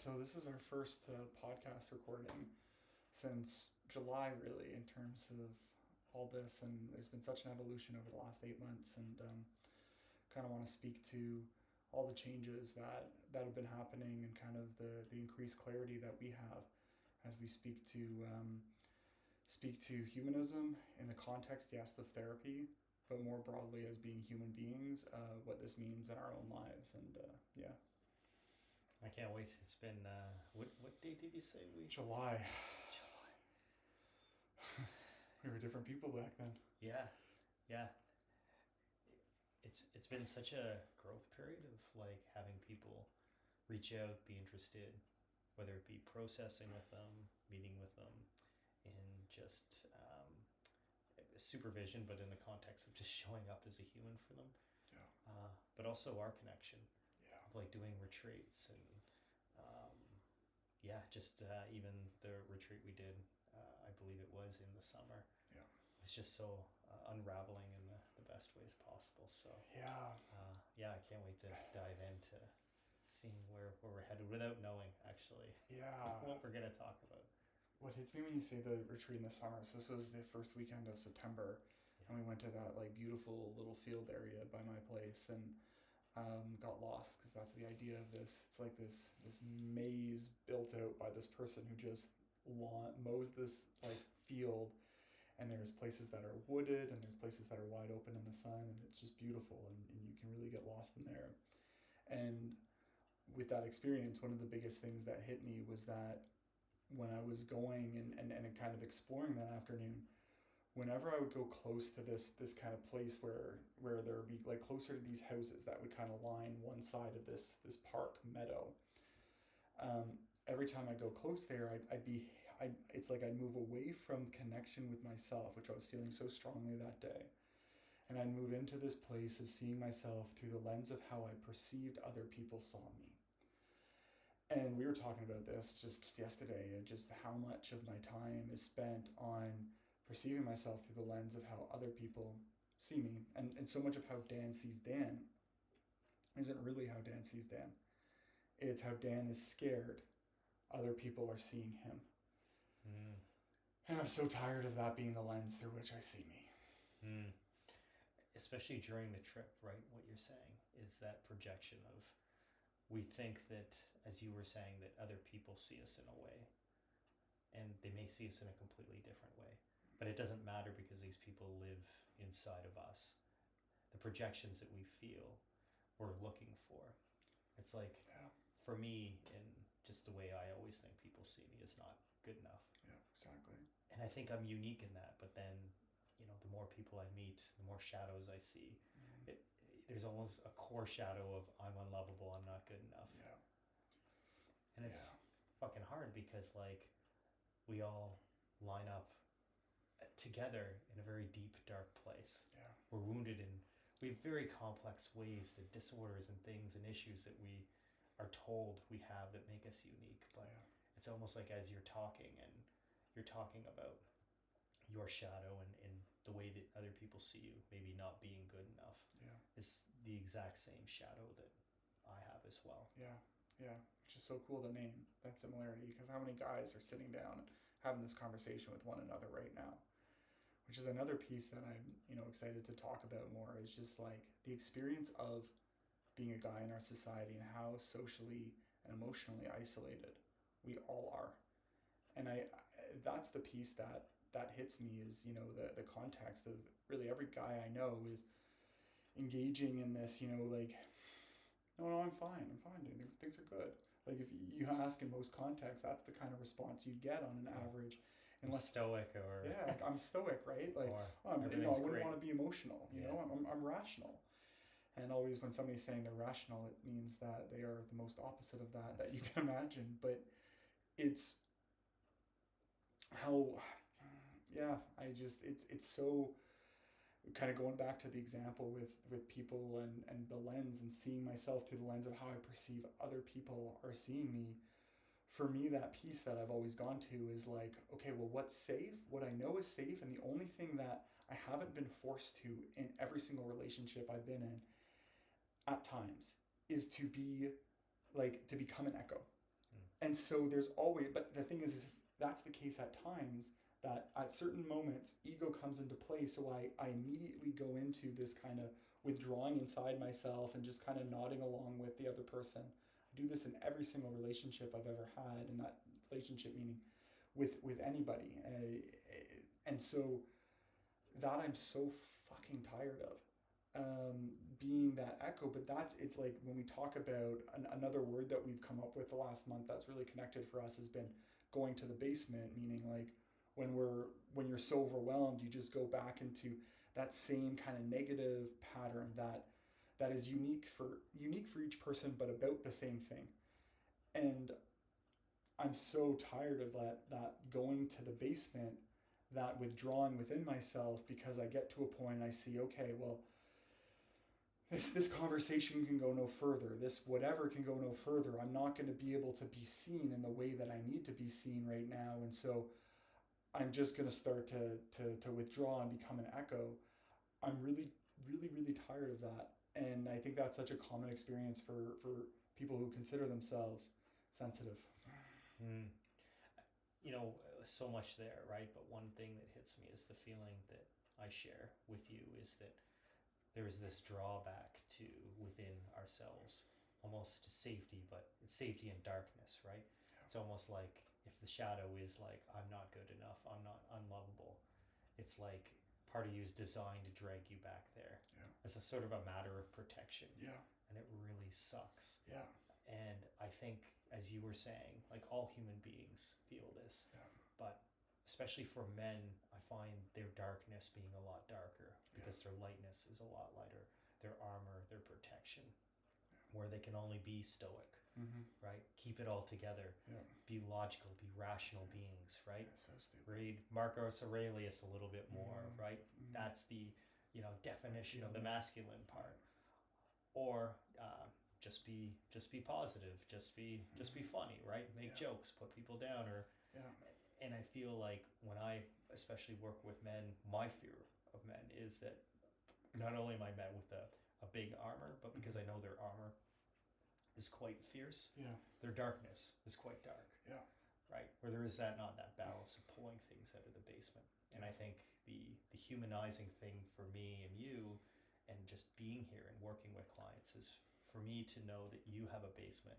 So this is our first podcast recording since July, really, in terms of all this, and there's been such an evolution over the last 8 months, and kind of want to speak to all the changes that have been happening, and kind of the increased clarity that we have as we speak to humanism in the context, yes, of therapy, but more broadly as being human beings, what this means in our own lives, and yeah. I can't wait. It's been what date did you say we? July. We were different people back then. Yeah, yeah. It's been such a growth period of like having people reach out, be interested, whether it be processing with them, meeting with them, in just supervision, but in the context of just showing up as a human for them. Yeah. But also our connection. Yeah. Of like doing retreats and just even the retreat we did, I believe it was in the summer. Yeah. It's just so unraveling in the best ways possible. So Yeah. I can't wait to dive into seeing where we're headed without knowing actually Yeah. what we're gonna talk about. What hits me when you say the retreat in the summer, so this was the first weekend of September, and we went to that like beautiful little field area by my place, and got lost, because that's the idea of this. It's like this maze built out by this person who just mows this like field, and there's places that are wooded and there's places that are wide open in the sun, and it's just beautiful, and you can really get lost in there. And with that experience, one of the biggest things that hit me was that when I was going and kind of exploring that afternoon, whenever I would go close to this kind of place where there would be like closer to these houses that would kind of line one side of this park meadow, every time I go close there, it's like I'd move away from connection with myself, which I was feeling so strongly that day, and I'd move into this place of seeing myself through the lens of how I perceived other people saw me. And we were talking about this just yesterday, and just how much of my time is spent on perceiving myself through the lens of how other people see me. And so much of how Dan sees Dan isn't really how Dan sees Dan. It's how Dan is scared other people are seeing him. Mm. And I'm so tired of that being the lens through which I see me. Mm. Especially during the trip, right? What you're saying is that projection of, we think that, as you were saying, that other people see us in a way, and they may see us in a completely different way. But it doesn't matter, because these people live inside of us. The projections that we feel, we're looking for. It's like, for me, in just the way I always think people see me is not good enough. Yeah, exactly. And I think I'm unique in that. But then, the more people I meet, the more shadows I see. Mm-hmm. There's almost a core shadow of, I'm unlovable, I'm not good enough. Yeah. And it's fucking hard, because like we all line up together in a very deep, dark place. Yeah. We're wounded in we have very complex ways, the disorders and things and issues that we are told we have that make us unique. But it's almost like, as you're talking, and you're talking about your shadow and the way that other people see you, maybe not being good enough, is the exact same shadow that I have as well. Yeah, which is so cool to name that similarity, because how many guys are sitting down and having this conversation with one another right now? Which is another piece that I'm, excited to talk about more, is just like the experience of being a guy in our society, and how socially and emotionally isolated we all are. And that's the piece that hits me, is, the context of really every guy I know is engaging in this, like, no, I'm fine, dude. Things are good. Like, if you ask in most contexts, that's the kind of response you'd get on an average. Unless stoic, or like, I'm stoic, right? Like, I wouldn't want to be emotional. I'm rational. And always when somebody's saying they're rational, it means that they are the most opposite of that you can imagine. But it's how, it's so, kind of going back to the example with people and the lens, and seeing myself through the lens of how I perceive other people are seeing me. For me, that piece that I've always gone to is like, okay, well, what's safe? What I know is safe, and the only thing that I haven't been forced to in every single relationship I've been in at times is to become an echo. And so there's always, but the thing is if that's the case at times, that at certain moments ego comes into play, so I immediately go into this kind of withdrawing inside myself and just kind of nodding along with the other person. I do this in every single relationship I've ever had, and that relationship meaning with anybody. And so that I'm so fucking tired of, being that echo. But it's like when we talk about another word that we've come up with the last month that's really connected for us has been going to the basement, meaning like when you're so overwhelmed, you just go back into that same kind of negative pattern that is unique for each person, but about the same thing. And I'm so tired of that going to the basement, that withdrawing within myself, because I get to a point I see, okay, well, this conversation can go no further. This whatever can go no further. I'm not going to be able to be seen in the way that I need to be seen right now, and so I'm just going to start to withdraw and become an echo. I'm really, really, really tired of that, and I think that's such a common experience for people who consider themselves sensitive. Mm. You know, so much there, right? But one thing that hits me is the feeling that I share with you is that there's this drawback to within ourselves, almost to safety, but it's safety in darkness, right? Yeah. It's almost like if the shadow is like, I'm not good enough, I'm not unlovable, it's like part of you is designed to drag you back there. Yeah. As a sort of a matter of protection. Yeah. And it really sucks. Yeah. And I think, as you were saying, like all human beings feel this. Yeah. But especially for men, I find their darkness being a lot darker because their lightness is a lot lighter. Their armor, their protection, where they can only be stoic, right? Keep it all together. Yeah. Be logical, be rational beings, right? Yeah, so stupid. Read Marcus Aurelius a little bit more, right? That's the, definition of the masculine part. Or just be positive, just be funny, right? Make jokes, put people down, or and I feel like when I especially work with men, my fear of men is that not only am I met with a big armor, but because I know their armor is quite fierce, their darkness is quite dark. Yeah. Right? Where there is that balance of pulling things out of the basement. And I think the humanizing thing for me and you and just being here and working with clients is for me to know that you have a basement,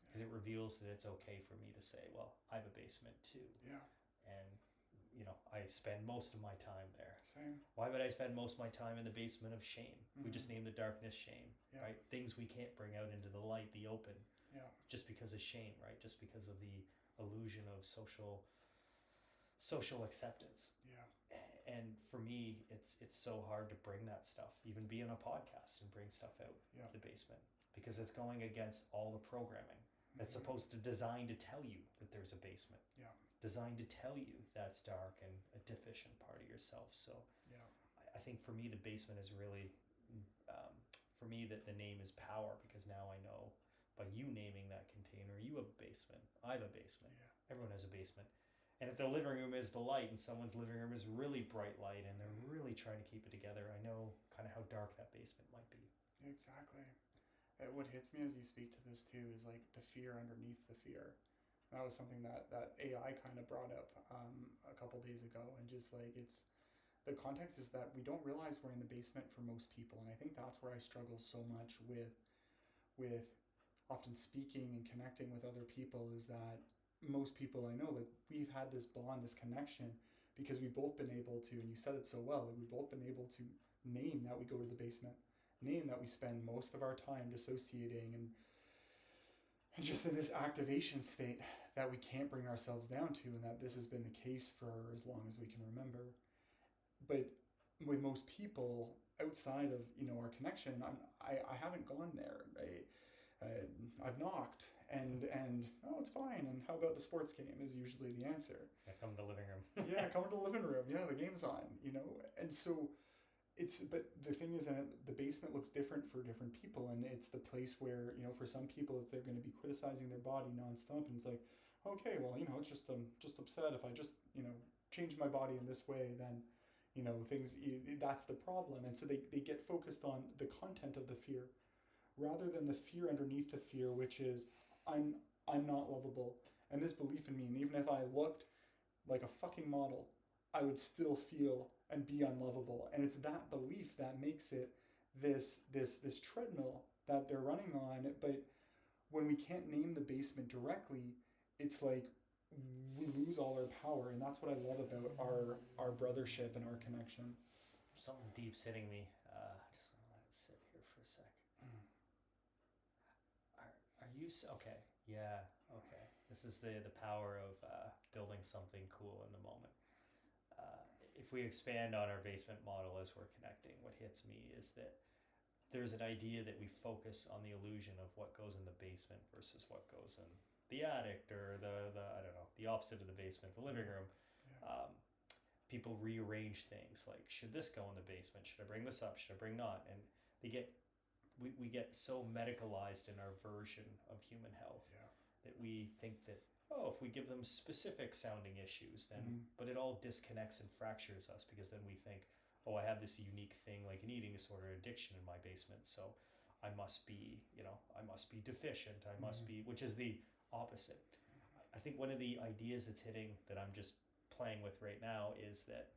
because it reveals that it's okay for me to say, well, I have a basement too. Yeah. And I spend most of my time there. Same. Why would I spend most of my time in the basement of shame? We just named the darkness shame, right? Things we can't bring out into the light, the open, just because of shame, right? Just because of the illusion of social acceptance. Yeah. And for me, it's so hard to bring that stuff, even be on a podcast and bring stuff out of the basement, because it's going against all the programming that's supposed to design to tell you that there's a basement. Yeah. Designed to tell you that's dark and a deficient part of yourself. So I think for me, the basement is really, for me, that the name is power, because now I know by you naming that container, you have a basement, I have a basement, everyone has a basement. And if their living room is the light and someone's living room is really bright light and they're really trying to keep it together, I know kind of how dark that basement might be. Exactly. What hits me as you speak to this too is like the fear underneath the fear. That was something that AI kind of brought up a couple days ago, and just like the context is that we don't realize we're in the basement for most people, and I think that's where I struggle so much with often speaking and connecting with other people, is that most people I know, that we've had this bond, this connection, because we've both been able to, and you said it so well, that we've both been able to name that we go to the basement, name that we spend most of our time dissociating and just in this activation state that we can't bring ourselves down to, and that this has been the case for as long as we can remember. But with most people outside of our connection, I haven't gone there. I've knocked and oh, it's fine, and how about the sports game is usually the answer. Come to the living room. Come to the living room. The game's on. And so. But the thing is that the basement looks different for different people, and it's the place where, for some people they're going to be criticizing their body nonstop, and it's like, okay, well, it's just I'm just upset if I just, change my body in this way, then, things, that's the problem. And so they get focused on the content of the fear rather than the fear underneath the fear, which is I'm I'm not lovable. And this belief in me, and even if I looked like a fucking model, I would still feel and be unlovable. And it's that belief that makes it this treadmill that they're running on. But when we can't name the basement directly, it's like we lose all our power. And that's what I love about our brothership and our connection. Something deep's hitting me. Just let it sit here for a sec. Are you okay? Yeah. Okay. This is the power of building something cool in the moment. If we expand on our basement model as we're connecting, what hits me is that there's an idea that we focus on the illusion of what goes in the basement versus what goes in the attic, or the I don't know, the opposite of the basement, the living room. People rearrange things like, should this go in the basement? Should I bring this up? Should I bring not? And we get so medicalized in our version of human health that we think that, oh, if we give them specific sounding issues, then but it all disconnects and fractures us, because then we think, oh, I have this unique thing like an eating disorder, addiction in my basement, so I must be deficient. I must be, which is the opposite. I think one of the ideas that's hitting that I'm just playing with right now is that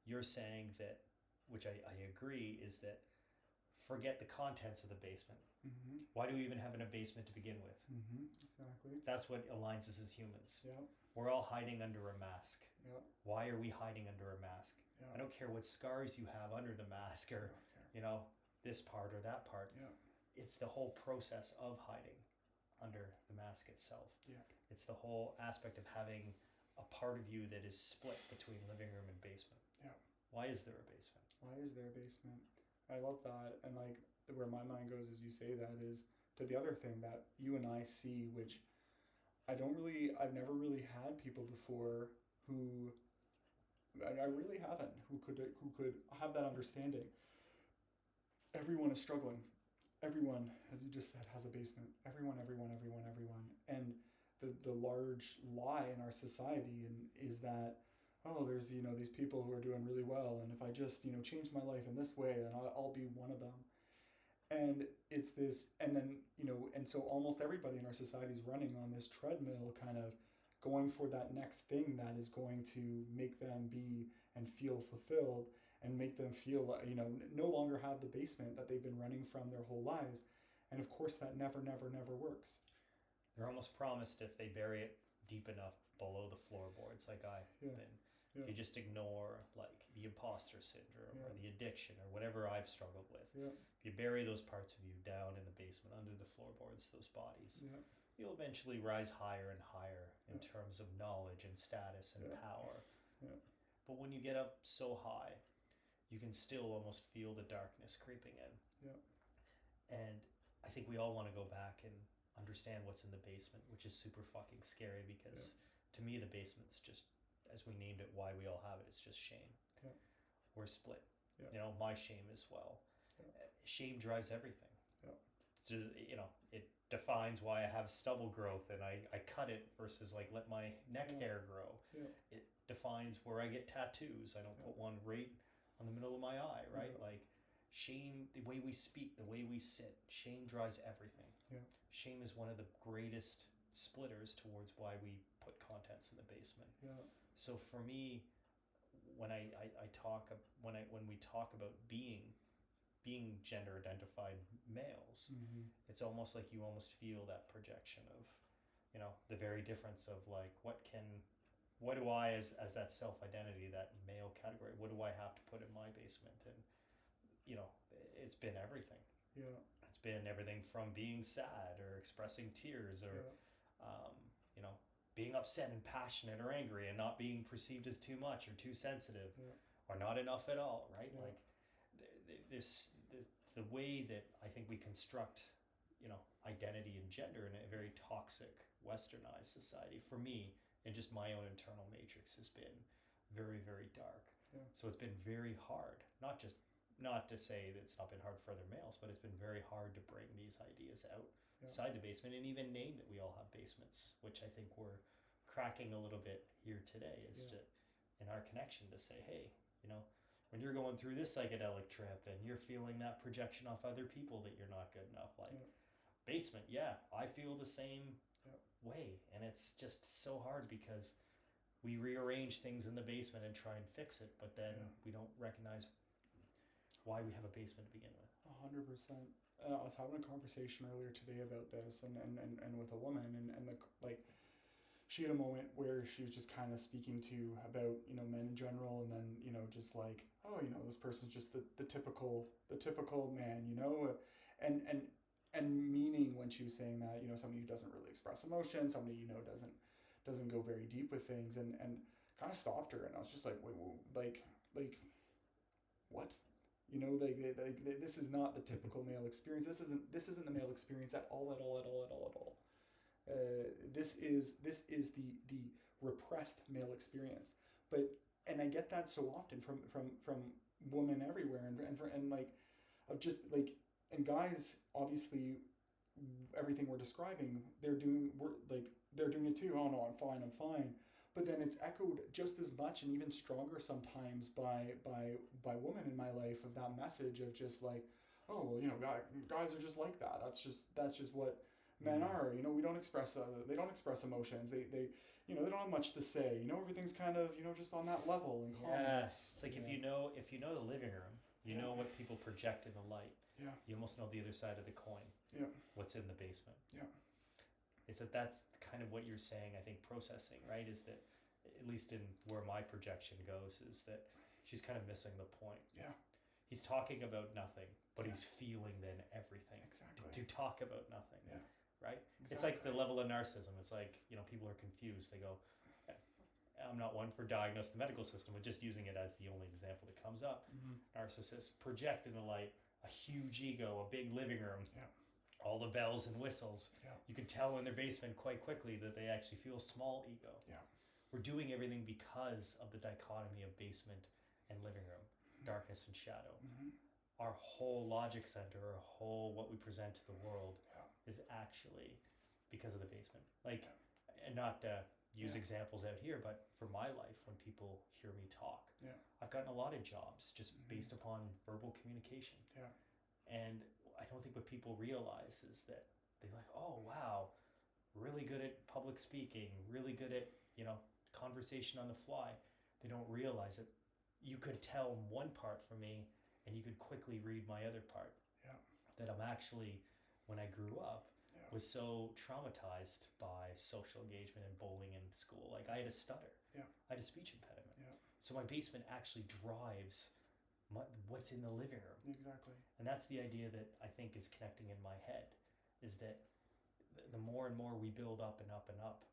you're saying that, which I agree, is that forget the contents of the basement. Why do we even have in a basement to begin with? Exactly. That's what aligns us as humans. Yeah. We're all hiding under a mask. Yeah. Why are we hiding under a mask? Yeah. I don't care what scars you have under the mask, or this part or that part. Yeah. It's the whole process of hiding under the mask itself. Yeah. It's the whole aspect of having a part of you that is split between living room and basement. Yeah. Why is there a basement? Why is there a basement? I love that. And like where my mind goes as you say that is to the other thing that you and I see, which I've never really had people before who I really haven't, who could have that understanding. Everyone is struggling. Everyone, as you just said, has a basement. Everyone. And the large lie in our society is that, oh, there's these people who are doing really well, and if I just change my life in this way, then I'll be one of them. And it's this, and then and so almost everybody in our society is running on this treadmill, kind of going for that next thing that is going to make them be and feel fulfilled, and make them feel no longer have the basement that they've been running from their whole lives. And of course that never works. They're almost promised if they bury it deep enough below the floorboards, like I've been. You just ignore like the imposter syndrome or the addiction or whatever I've struggled with. If you bury those parts of you down in the basement under the floorboards, those bodies, you'll eventually rise higher and higher in terms of knowledge and status and power. But when you get up so high, you can still almost feel the darkness creeping in. And I think we all want to go back and understand what's in the basement, which is super fucking scary, because to me the basement's just, as we named it, why we all have it, it's just shame. We're split. My shame as well. Shame drives everything. Just, it defines why I have stubble growth and I cut it versus like let my neck hair grow. It defines where I get tattoos. I don't put one right on the middle of my eye, right? Like shame, the way we speak, the way we sit, shame drives everything. Shame is one of the greatest splitters towards why we put contents in the basement. So for me, when we talk about being gender identified males, it's almost like you almost feel that projection of the very difference of like what do I as that self identity, that male category, what do I have to put in my basement? And it's been everything. It's been everything from being sad or expressing tears or being upset and passionate or angry and not being perceived as too much or too sensitive or not enough at all, right? Like the way that I think we construct identity and gender in a very toxic westernized society, for me, and just my own internal matrix, has been very, very dark. So it's been very hard, not to say that it's not been hard for other males, but it's been very hard to bring these ideas outside the basement and even name that we all have basements, which I think we're cracking a little bit here today, is to, in our connection, to say, hey, when you're going through this psychedelic trip and you're feeling that projection off other people that you're not good enough, like basement, yeah, I feel the same Yep. way. And it's just so hard because we rearrange things in the basement and try and fix it, but then we don't recognize why we have a basement to begin with. 100%. I was having a conversation earlier today about this, and with a woman, and the like. She had a moment where she was just kind of speaking to about, you know, men in general, and then, you know, just like, oh, you know, this person's just the typical man, you know, and and and meaning when she was saying that, you know, somebody who doesn't really express emotion, somebody, you know, doesn't go very deep with things, and kind of stopped her, and I was just like, wait, like what? You know, this is not the typical male experience. This isn't the male experience at all, at all, at all, at all, at all. This is the repressed male experience. But and I get that so often from women everywhere, and like, of just like, and guys, obviously everything we're describing, they're doing it too. Oh no, I'm fine. But then it's echoed just as much and even stronger sometimes by women in my life, of that message of just like, oh well, you know, guys are just like that. That's just what men are. You know, we don't express they don't express emotions. They you know, they don't have much to say. You know, everything's kind of, you know, just on that level in comments. It's like, if you know the living room, you know what people project in the light. Yeah. You almost know the other side of the coin. Yeah. What's in the basement. Yeah. Is that's kind of what you're saying, I think, processing, right? Is that, at least in where my projection goes, is that she's kind of missing the point. Yeah. He's talking about nothing, but he's feeling then everything. Exactly. To talk about nothing. Yeah. Right? Exactly. It's like the level of narcissism. It's like, you know, people are confused. They go, I'm not one for diagnosing the medical system, but just using it as the only example that comes up. Mm-hmm. Narcissists project in the light a huge ego, a big living room, Yeah. all the bells and whistles. Yeah. You can tell in their basement quite quickly that they actually feel small ego. Yeah. We're doing everything because of the dichotomy of basement and living room, darkness and shadow. Mm-hmm. Our whole logic center, our whole what we present to the world is actually because of the basement. Like, and not use examples out here, but for my life, when people hear me talk, I've gotten a lot of jobs just based upon verbal communication. Yeah. And I don't think what people realize is that they're like, oh wow, really good at public speaking, really good at, you know, conversation on the fly. They don't realize that you could tell one part from me and you could quickly read my other part. Yeah. That I'm actually, when I grew up, was so traumatized by social engagement and bullying in school. Like, I had a stutter. Yeah. I had a speech impediment. Yeah. So my basement actually drives what's in the living room. Exactly. And that's the idea that I think is connecting in my head, is that the more and more we build up and up and up,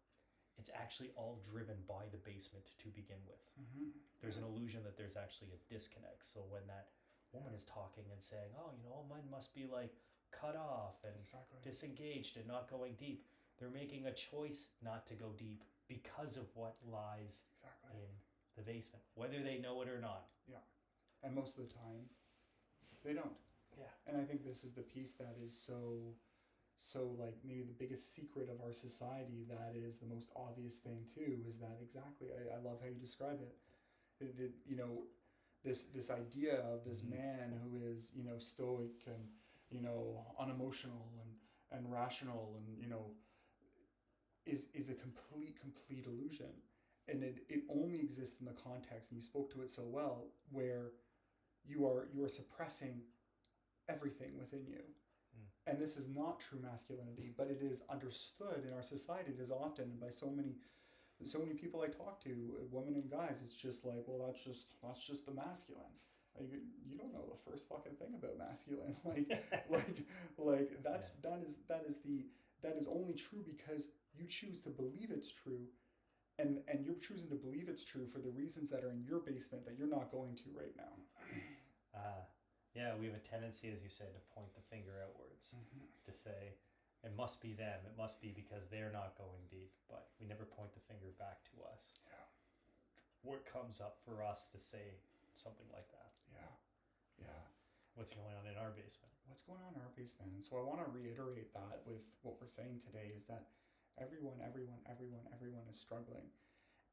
it's actually all driven by the basement to begin with. Mm-hmm. There's an illusion that there's actually a disconnect. So when that woman is talking and saying, oh, you know, mine must be like cut off and disengaged and not going deep, they're making a choice not to go deep because of what lies in the basement, whether they know it or not. Yeah. And most of the time, they don't. Yeah. And I think this is the piece that is so like maybe the biggest secret of our society, that is the most obvious thing too, is that exactly, I love how you describe it. You know, this idea of this man who is, you know, stoic and, you know, unemotional and rational, and, you know, is a complete illusion. And it only exists in the context, and you spoke to it so well, where you are suppressing everything within you. And this is not true masculinity, but it is understood in our society. It is often by so many people I talk to, women and guys. It's just like, well, that's just the masculine. Like, you don't know the first fucking thing about masculine. That is only true because you choose to believe it's true, and you're choosing to believe it's true for the reasons that are in your basement that you're not going to right now. Yeah, we have a tendency, as you said, to point the finger outwards, to say, it must be them. It must be because they're not going deep. But we never point the finger back to us. Yeah. What comes up for us to say something like that? Yeah. Yeah. What's going on in our basement? What's going on in our basement? And so I want to reiterate that with what we're saying today, is that everyone is struggling.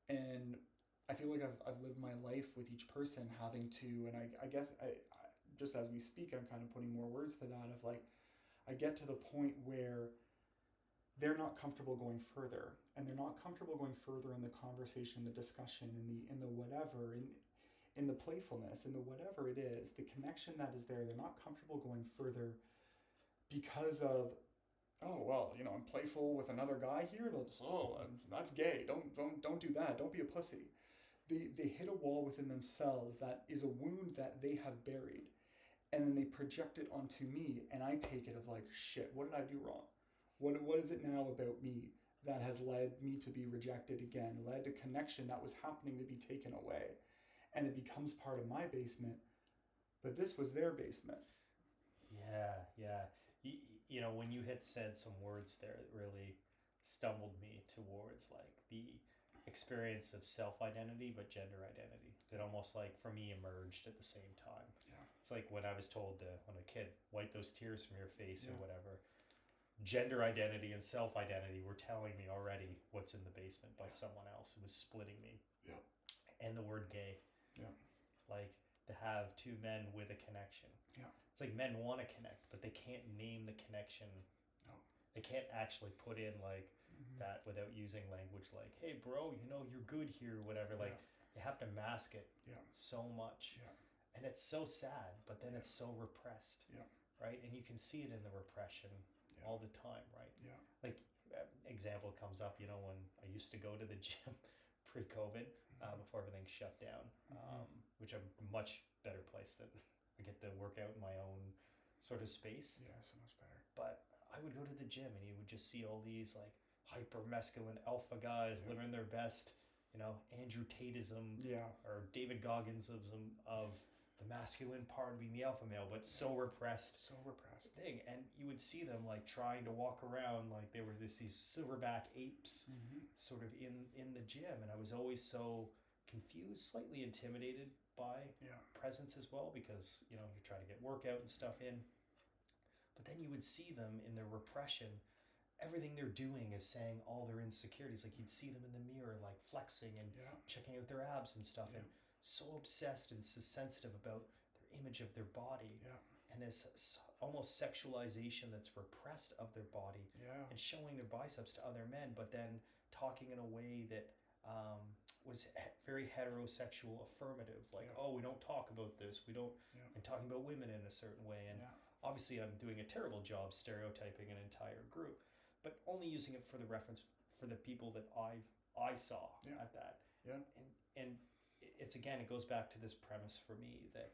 And I feel like I've lived my life with each person having to, and I guess just as we speak, I'm kind of putting more words to that, of like, I get to the point where they're not comfortable going further, and they're not comfortable going further in the conversation, the discussion, in the whatever, in the playfulness, in the whatever it is, the connection that is there. They're not comfortable going further because of, oh well, I'm playful with another guy here. That's gay. Don't do that. Don't be a pussy. They hit a wall within themselves that is a wound that they have buried, and then they project it onto me, and I take it of like, shit, what did I do wrong? What is it now about me that has led me to be rejected again, led to connection that was happening to be taken away, and it becomes part of my basement, but this was their basement. Yeah. When you had said some words there, it really stumbled me towards like the experience of self-identity but gender identity that almost like for me emerged at the same time. Yeah. It's like when I was told to, when a kid, wipe those tears from your face or whatever. Gender identity and self-identity were telling me already what's in the basement by someone else. It was splitting me. Yeah. And the word gay. Yeah. Like to have two men with a connection. Yeah. It's like men want to connect, but they can't name the connection. No. They can't actually put in like that without using language like, hey bro, you're good here, whatever. Like they have to mask it so much. Yeah. And it's so sad, but then it's so repressed. Yeah. Right? And you can see it in the repression all the time, right? Yeah. Like example comes up, when I used to go to the gym pre-COVID, before everything shut down, which I'm a much better place that I get to work out in my own sort of space. Yeah, so much better. But I would go to the gym and you would just see all these like hyper masculine alpha guys living their best, Andrew Tateism or David Gogginsism of the masculine part being the alpha male, but so repressed thing. And you would see them like trying to walk around like they were these silverback apes sort of in the gym. And I was always so confused, slightly intimidated by presence as well, because you're trying to get workout and stuff in. But then you would see them in their repression. Everything they're doing is saying all their insecurities. Like you'd see them in the mirror like flexing and checking out their abs and stuff, and so obsessed and so sensitive about their image of their body, and this almost sexualization that's repressed of their body, and showing their biceps to other men, but then talking in a way that was very heterosexual affirmative, like oh, we don't talk about this, we don't, and talking about women in a certain way. And obviously I'm doing a terrible job stereotyping an entire group, but only using it for the reference for the people that I saw at that. And it's again, it goes back to this premise for me that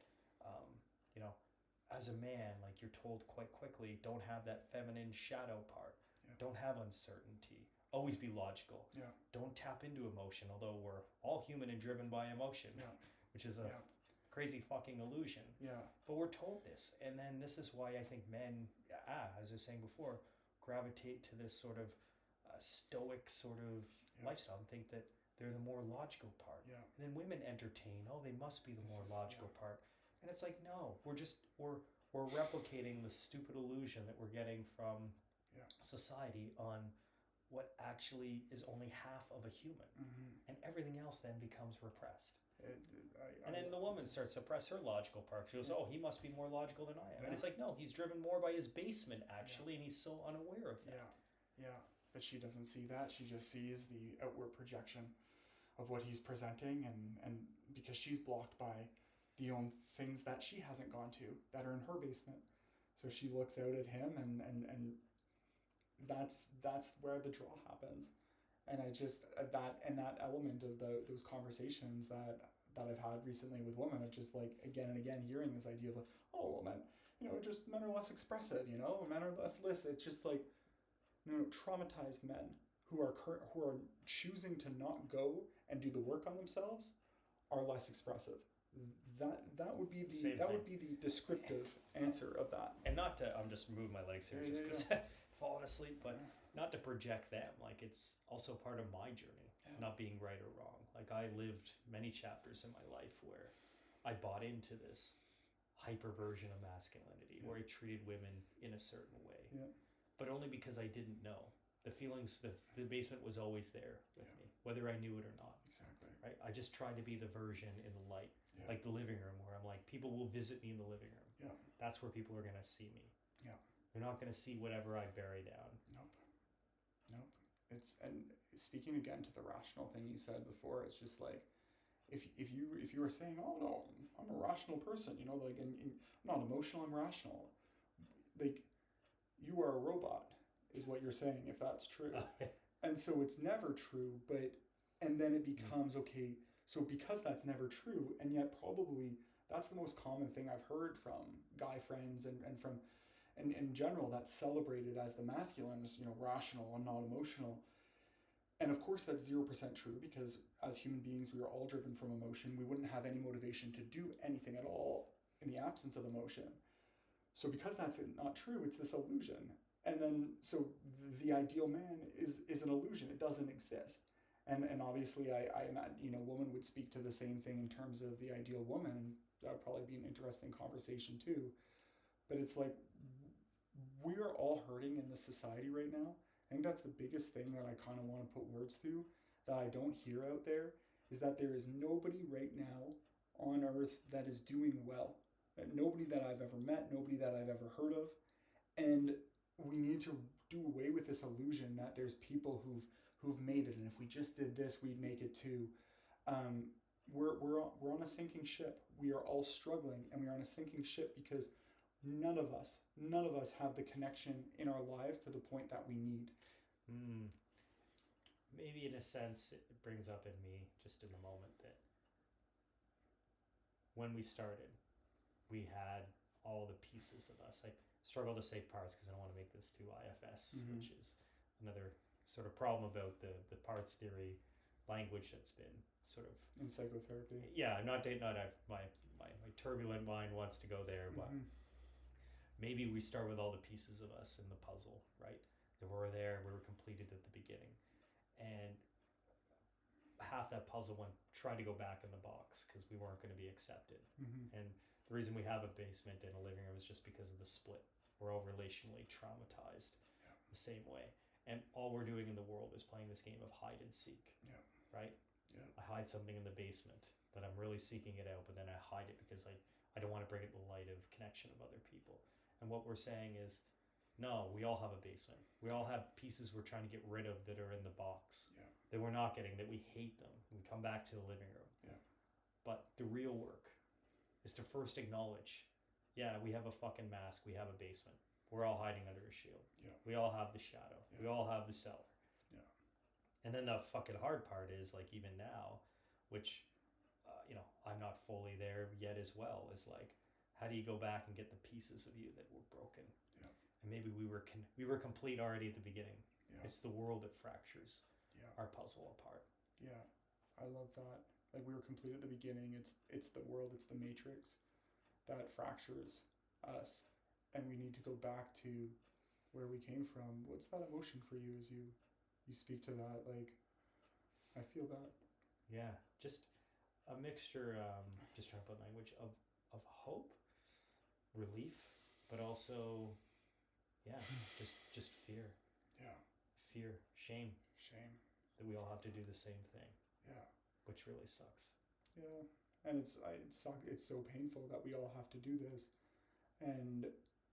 as a man, like you're told quite quickly, don't have that feminine shadow part, don't have uncertainty, always be logical, don't tap into emotion, although we're all human and driven by emotion, which is a crazy fucking illusion. But we're told this, and then this is why I think men, as I was saying before, gravitate to this sort of stoic sort of lifestyle and think that they're the more logical part. And then women entertain, oh, they must be the more logical part. And it's like, no, we're replicating the stupid illusion that we're getting from society on what actually is only half of a human. And everything else then becomes repressed. And then the woman starts to suppress her logical part. She goes, oh, he must be more logical than I am. And it's like, no, he's driven more by his basement, actually, and he's so unaware of that. But she doesn't see that. She just sees the outward projection of what he's presenting, and because she's blocked by the own things that she hasn't gone to that are in her basement. So she looks out at him, and that's where the draw happens. And I just that element of those conversations that I've had recently with women, of just like again and again hearing this idea of like, oh well, men are less expressive, men are less. It's just like, traumatized men who are choosing to not go and do the work on themselves are less expressive. That would be the descriptive answer of that. And not to, I'm just moving my legs here just because falling asleep, but not to project them. Like it's also part of my journey, not being right or wrong. Like I lived many chapters in my life where I bought into this hyper version of masculinity, where I treated women in a certain way, but only because I didn't know. The feelings, the basement was always there with me, whether I knew it or not. Exactly. Right? I just tried to be the version in the light, like the living room, where I'm like, people will visit me in the living room. That's where people are going to see me. They're not going to see whatever I bury down. Nope. And speaking again to the rational thing you said before, it's just like, if you were saying, oh no, I'm a rational person, like, and I'm not emotional, I'm rational, like, you are a robot, is what you're saying, if that's true. And so it's never true, and then it becomes, okay, so because that's never true, and yet probably that's the most common thing I've heard from guy friends and from, and in general, that's celebrated as the masculine, is, rational and not emotional. And of course, that's 0% true, because as human beings, we are all driven from emotion. We wouldn't have any motivation to do anything at all in the absence of emotion. So because that's not true, it's this illusion. And then, so the ideal man is an illusion. It doesn't exist. And obviously, I imagine, woman would speak to the same thing in terms of the ideal woman. That would probably be an interesting conversation too. But it's like, we're all hurting in this society right now. I think that's the biggest thing that I kind of want to put words to, that I don't hear out there, is that there is nobody right now on earth that is doing well. Nobody that I've ever met, nobody that I've ever heard of. And we need to do away with this illusion that there's people who've made it, and if we just did this, we'd make it too. We're on a sinking ship. We are all struggling, and we are on a sinking ship because none of us have the connection in our lives to the point that we need. Maybe in a sense it brings up in me just in the moment that when we started, we had all the pieces of us. I struggle to say parts because I don't want to make this too IFS, which is another sort of problem about the parts theory language that's been sort of in psychotherapy. Yeah, I'm not my turbulent mind wants to go there, but maybe we start with all the pieces of us in the puzzle, right? That were there, we were completed at the beginning. And half that puzzle tried to go back in the box because we weren't going to be accepted. And the reason we have a basement and a living room is just because of the split. We're all relationally traumatized the same way. And all we're doing in the world is playing this game of hide and seek, right? Yeah. I hide something in the basement, but I'm really seeking it out, but then I hide it because I don't want to bring it to the light of connection of other people. And what we're saying is, no, we all have a basement. We all have pieces we're trying to get rid of that are in the box that we're not getting, that we hate them. We come back to the living room. But the real work is to first acknowledge, we have a fucking mask. We have a basement. We're all hiding under a shield. We all have the shadow. We all have the cellar. And then the fucking hard part is, like, even now, which, I'm not fully there yet as well, is like, how do you go back and get the pieces of you that were broken? And maybe we were complete already at the beginning. It's the world that fractures our puzzle apart. I love that. Like, we were complete at the beginning. It's the world, it's the matrix that fractures us, and we need to go back to where we came from. What's that emotion for you as you speak to that? Like, I feel that. Just a mixture, just trying to put language of hope, relief, but also just fear. Fear, shame that we all have to do the same thing, which really sucks. And it's so painful that we all have to do this, and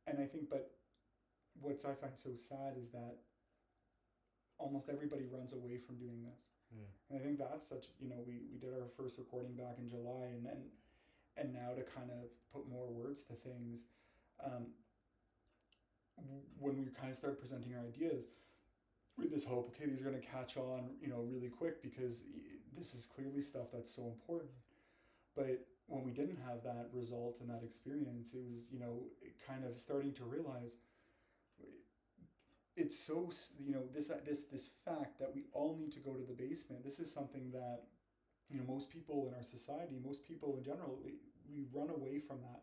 I think, but what I find so sad is that almost everybody runs away from doing this. And I think that's such, we did our first recording back in July, and now to kind of put more words to things, when we kind of start presenting our ideas with this hope, okay, these are going to catch on, really quick, because this is clearly stuff that's so important. But when we didn't have that result and that experience, it was, kind of starting to realize it's so, this fact that we all need to go to the basement. This is something that, most people in our society, most people in general, we run away from that.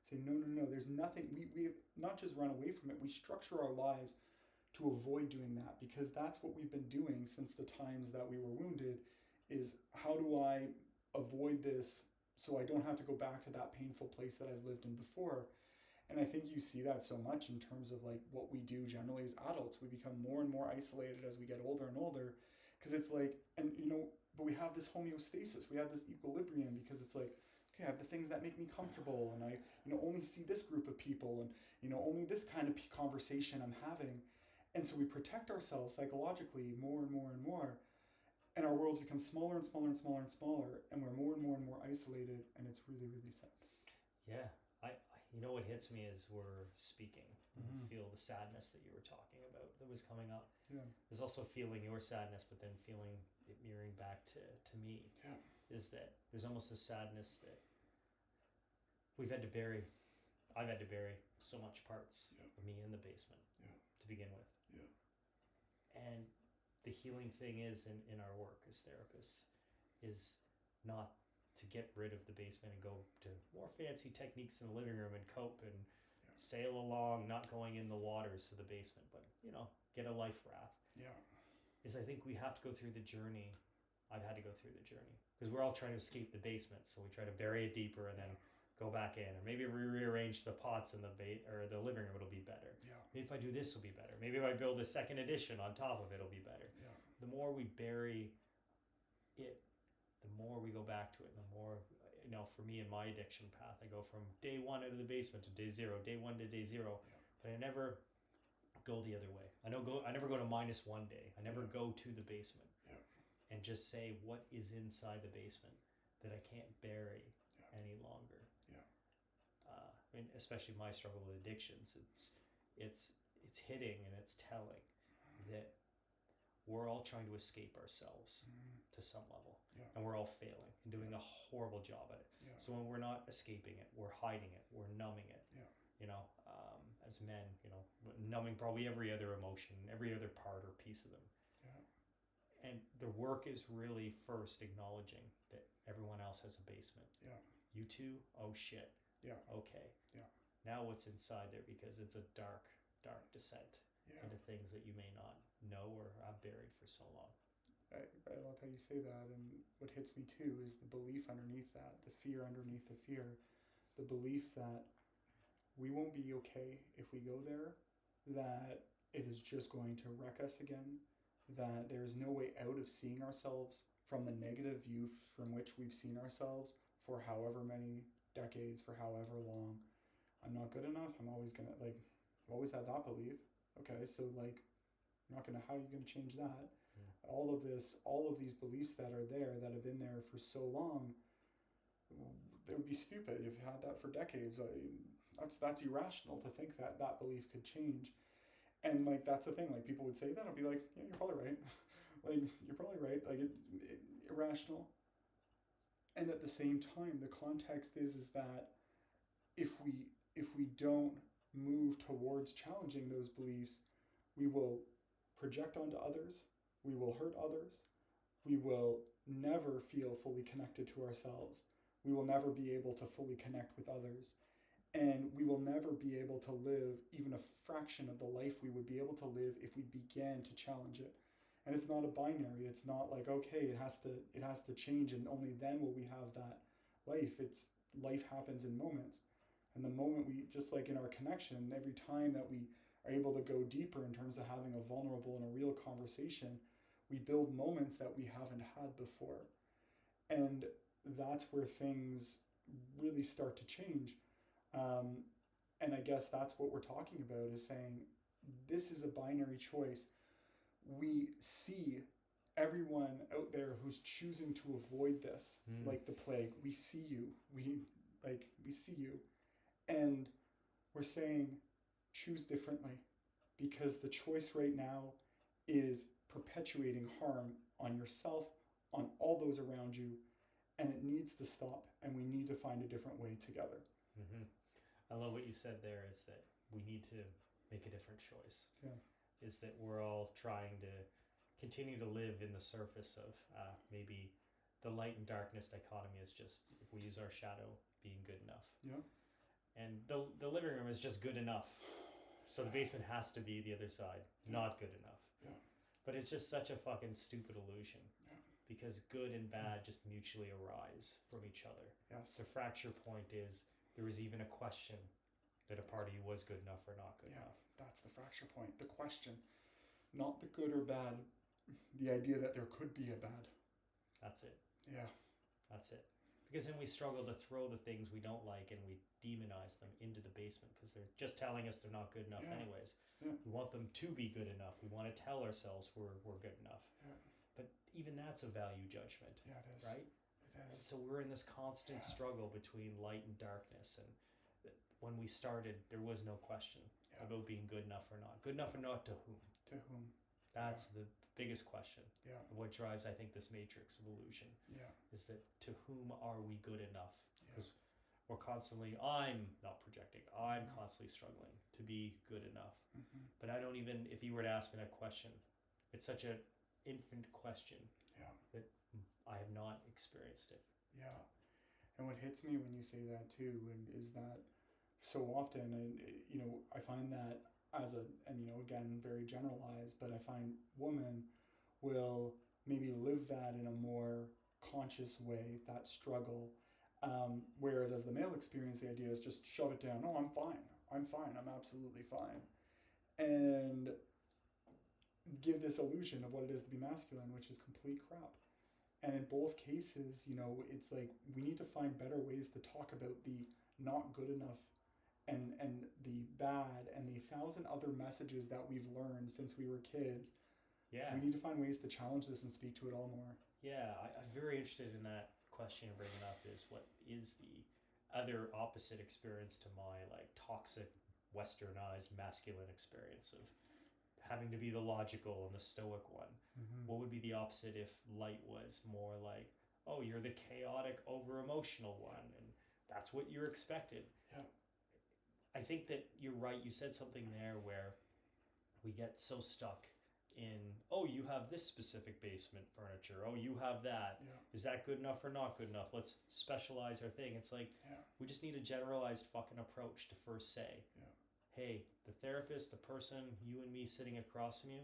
Say, no, there's nothing, we not just run away from it, we structure our lives to avoid doing that, because that's what we've been doing since the times that we were wounded, is how do I avoid this so I don't have to go back to that painful place that I've lived in before. And I think you see that so much in terms of like what we do generally as adults. We become more and more isolated as we get older and older, because it's like, and but we have this homeostasis, we have this equilibrium, because it's like, okay, I have the things that make me comfortable, and I, only see this group of people, and, only this kind of conversation I'm having. And so we protect ourselves psychologically more and more and more. And our worlds become smaller and smaller and smaller and smaller, and we're more and more isolated, and it's really, really sad. Yeah. What hits me is we're speaking. Mm-hmm. Feel the sadness that you were talking about that was coming up. Yeah. There's also feeling your sadness, but then feeling it mirroring back to me. Yeah. Is that there's almost a sadness that I've had to bury so much parts of me in the basement to begin with. Yeah. And the healing thing is in our work as therapists is not to get rid of the basement and go to more fancy techniques in the living room and cope and sail along, not going in the waters of the basement, but get a life raft. Yeah. Is I think we have to go through the journey. I've had to go through the journey because we're all trying to escape the basement, so we try to bury it deeper and then go back in, or maybe we rearrange the pots in the living room, it'll be better. Yeah. Maybe if I do this, it'll be better. Maybe if I build a second addition on top of it, it'll be better. Yeah. The more we bury it, the more we go back to it, and the more, for me in my addiction path, I go from day one out of the basement to day zero, day one to day zero, but I never go the other way. I never go to -1 day. I never go to the basement and just say what is inside the basement that I can't bury any longer. Especially my struggle with addictions, it's hitting and it's telling that we're all trying to escape ourselves to some level, and we're all failing and doing a horrible job at it. So when we're not escaping it, we're hiding it, we're numbing it. As men, numbing probably every other emotion, every other part or piece of them. And the work is really first acknowledging that everyone else has a basement. You too? Oh shit. Okay. Now what's inside there, because it's a dark descent into things that you may not know or have buried for so long. I love how you say that, and what hits me too is the belief underneath that, the fear underneath the fear, the belief that we won't be okay if we go there, that it is just going to wreck us again, that there's no way out of seeing ourselves from the negative view from which we've seen ourselves for however many decades, for however long. I'm not good enough. I'm always gonna, I've always had that belief. Okay, so how are you gonna change that? All of these beliefs that are there, that have been there for so long, it would be stupid if you had that for decades. That's irrational to think that belief could change. And that's the thing, people would say that, I'll be like, yeah, you're probably right. You're probably right. Irrational. And at the same time, the context is that if we don't move towards challenging those beliefs, we will project onto others, we will hurt others, we will never feel fully connected to ourselves, we will never be able to fully connect with others, and we will never be able to live even a fraction of the life we would be able to live if we began to challenge it. And it's not a binary. It's not okay, it has to change and only then will we have that life. Life happens in moments. And the moment we, just like in our connection, every time that we are able to go deeper in terms of having a vulnerable and a real conversation, we build moments that we haven't had before. And that's where things really start to change. And I guess that's what we're talking about, is saying this is a binary choice. We see everyone out there who's choosing to avoid this, like the plague. We see you. We see you. And we're saying, choose differently, because the choice right now is perpetuating harm on yourself, on all those around you, and it needs to stop, and we need to find a different way together. Mm-hmm. I love what you said there, is that we need to make a different choice. Is that we're all trying to continue to live in the surface of maybe the light and darkness dichotomy is just, if we use our shadow, being good enough. And the living room is just good enough. So the basement has to be the other side, not good enough. But it's just such a fucking stupid illusion. Because good and bad just mutually arise from each other. The fracture point is, there was even a question that a part of you was good enough or not good enough. That's the fracture point. The question, not the good or bad, the idea that there could be a bad. That's it. Yeah. That's it. Because then we struggle to throw the things we don't like and we demonize them into the basement because they're just telling us they're not good enough anyways. Yeah. We want them to be good enough. We want to tell ourselves we're good enough. Yeah. But even that's a value judgment. Yeah, it is. Right? It is. So we're in this constant struggle between light and darkness. And when we started, there was no question about being good enough or not. Good enough or not to whom? To whom? That's the biggest question. Yeah. What drives, I think, this matrix of illusion. Yeah. Is that to whom are we good enough? Because we're constantly, I'm not projecting, I'm constantly struggling to be good enough. Mm-hmm. But I don't even, if you were to ask me that question, it's such an infant question that I have not experienced it. Yeah. And what hits me when you say that too, and is that so often, and I find that as again, very generalized, but I find women will maybe live that in a more conscious way, that struggle. Whereas as the male experience, the idea is just shove it down. No, I'm fine. I'm absolutely fine. And give this illusion of what it is to be masculine, which is complete crap. And in both cases, it's like we need to find better ways to talk about the not good enough and the bad and the 1,000 other messages that we've learned since we were kids. Yeah. We need to find ways to challenge this and speak to it all more. Yeah, I'm very interested in that question you're bringing up is what is the other opposite experience to my toxic westernized masculine experience of having to be the logical and the stoic one. Mm-hmm. What would be the opposite if light was more like, oh, you're the chaotic over emotional one and that's what you're expected. Yeah. I think that you're right. You said something there where we get so stuck in, oh, you have this specific basement furniture. Oh, you have that. Yeah. Is that good enough or not good enough? Let's specialize our thing. It's like, we just need a generalized fucking approach to first say, hey, the therapist, the person, you and me sitting across from you,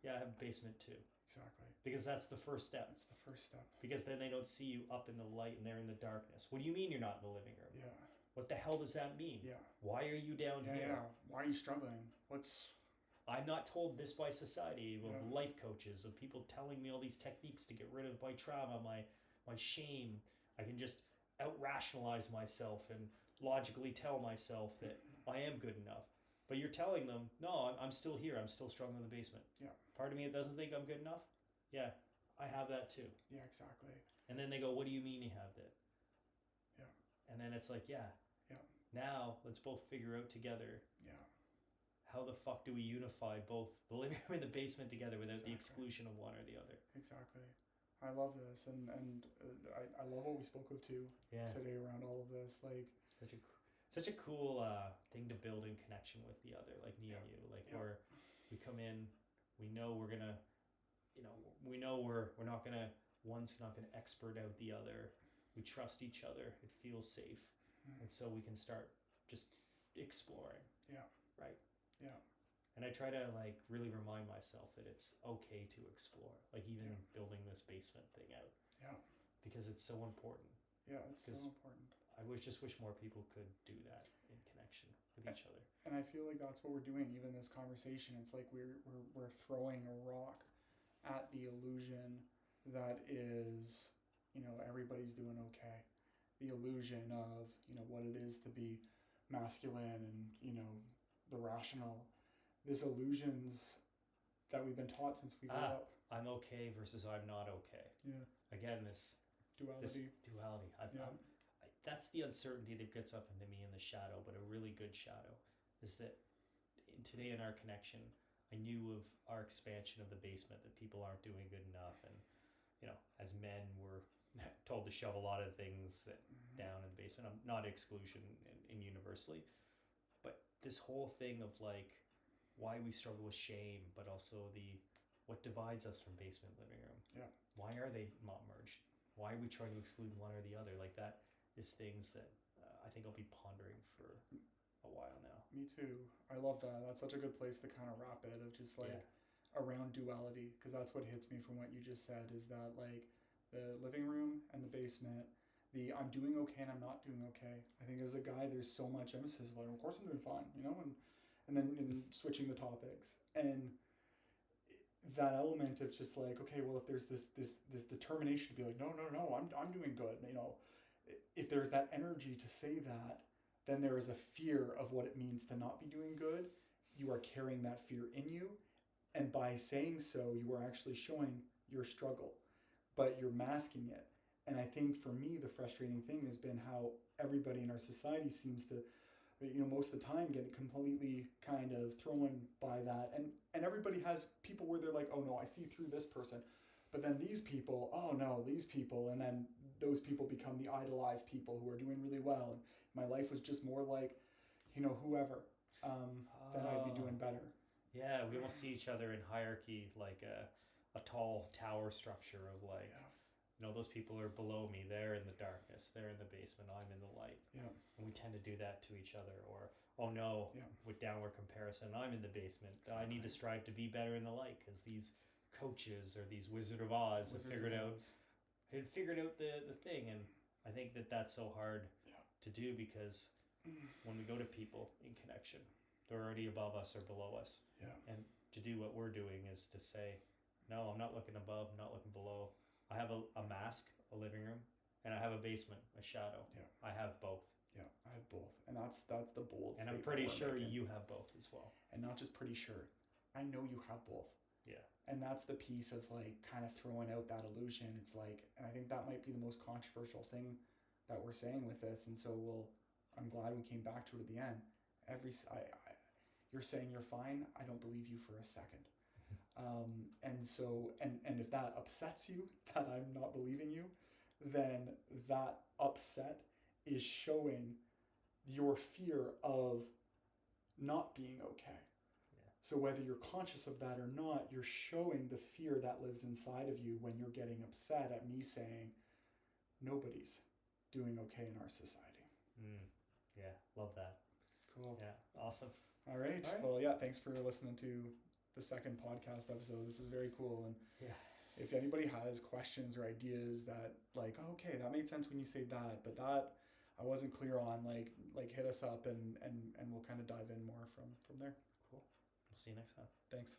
I have a basement too. Exactly. Because that's the first step. That's the first step. Because then they don't see you up in the light and they're in the darkness. What do you mean you're not in the living room? Yeah. What the hell does that mean? Yeah. Why are you down here? Yeah. Why are you struggling? I'm not told this by society, of life coaches, of people telling me all these techniques to get rid of my trauma, my shame. I can just out-rationalize myself and logically tell myself that I am good enough. But you're telling them, no, I'm still here. I'm still struggling in the basement. Yeah. Part of me that doesn't think I'm good enough, I have that too. Yeah, exactly. And then they go, what do you mean you have that? Yeah. And then it's like, now let's both figure out together. Yeah. How the fuck do we unify both the living room and the basement together without the exclusion of one or the other? Exactly. I love this, and I love what we spoke of too today around all of this. Like such a cool thing to build in connection with the other, like me and you. Like where we come in, we know we're gonna, we know we're not gonna, one's not gonna expert out the other. We trust each other. It feels safe, and so we can start just exploring. Yeah. Right. Yeah. And I try to really remind myself that it's okay to explore, even building this basement thing out. Yeah. Because it's so important. Yeah, it's so important. I just wish more people could do that in connection with each other. And I feel like that's what we're doing. Even this conversation, it's like we're throwing a rock at the illusion that is, everybo's doing okay. The illusion of, what it is to be masculine and, the rational. This illusions that we've been taught since we grew up. I'm okay versus I'm not okay. Yeah. Again, this duality. That's the uncertainty that gets up into me in the shadow, but a really good shadow is that today in our connection, I knew of our expansion of the basement, that people aren't doing good enough. And, as men, we're told to shove a lot of things down in the basement. I'm not exclusion in universally, but this whole thing of why we struggle with shame, but also what divides us from basement living room. Yeah. Why are they not merged? Why are we trying to exclude one or the other? That is things that I think I'll be pondering for a while now. Me too. I love that. That's such a good place to kind of wrap it, of just around duality, because that's what hits me from what you just said, is that the living room and the basement, the I'm doing okay and I'm not doing okay. I think as a guy, there's so much emphasis of of course I'm doing fine, and then switching the topics, and that element of just okay, well, if there's this determination to be no, I'm doing good, if there's that energy to say that, then there is a fear of what it means to not be doing good. You are carrying that fear in you. And by saying so, you are actually showing your struggle, but you're masking it. And I think for me, the frustrating thing has been how everybody in our society seems to, most of the time get completely kind of thrown by that. And everybody has people where they're like, oh no, I see through this person. But then these people, oh no, these people. And then those people become the idolized people who are doing really well. And my life was just more like, whoever, then I'd be doing better. Yeah, we almost see each other in hierarchy, like a tall tower structure of like, those people are below me. They're in the darkness. They're in the basement. I'm in the light. Yeah. And we tend to do that to each other. Or, oh no, with downward comparison, I'm in the basement. Exactly. I need to strive to be better in the light because these coaches or these Wizard of Oz have figured out the thing. And I think that's so hard to do because when we go to people in connection, they're already above us or below us. Yeah. And to do what we're doing is to say, no, I'm not looking above, I'm not looking below. I have a mask, a living room, and I have a basement, a shadow. Yeah. I have both. Yeah, I have both. And that's the bold and I'm pretty sure you have both as well. And not just pretty sure. I know you have both. Yeah. And that's the piece of like kind of throwing out that illusion. It's like, and I think that might be the most controversial thing that we're saying with this. And so I'm glad we came back to it at the end. You're saying you're fine. I don't believe you for a second. And if that upsets you, that I'm not believing you, then that upset is showing your fear of not being okay. Yeah. So whether you're conscious of that or not, you're showing the fear that lives inside of you when you're getting upset at me saying nobody's doing okay in our society. Yeah, love that. Cool. Yeah, awesome. All right. Well, yeah, thanks for listening to the second podcast episode. This is very cool. And if anybody has questions or ideas that like, oh, okay, that made sense when you say that, but that I wasn't clear on, like hit us up and we'll kind of dive in more from there. Cool. We'll see you next time. Thanks.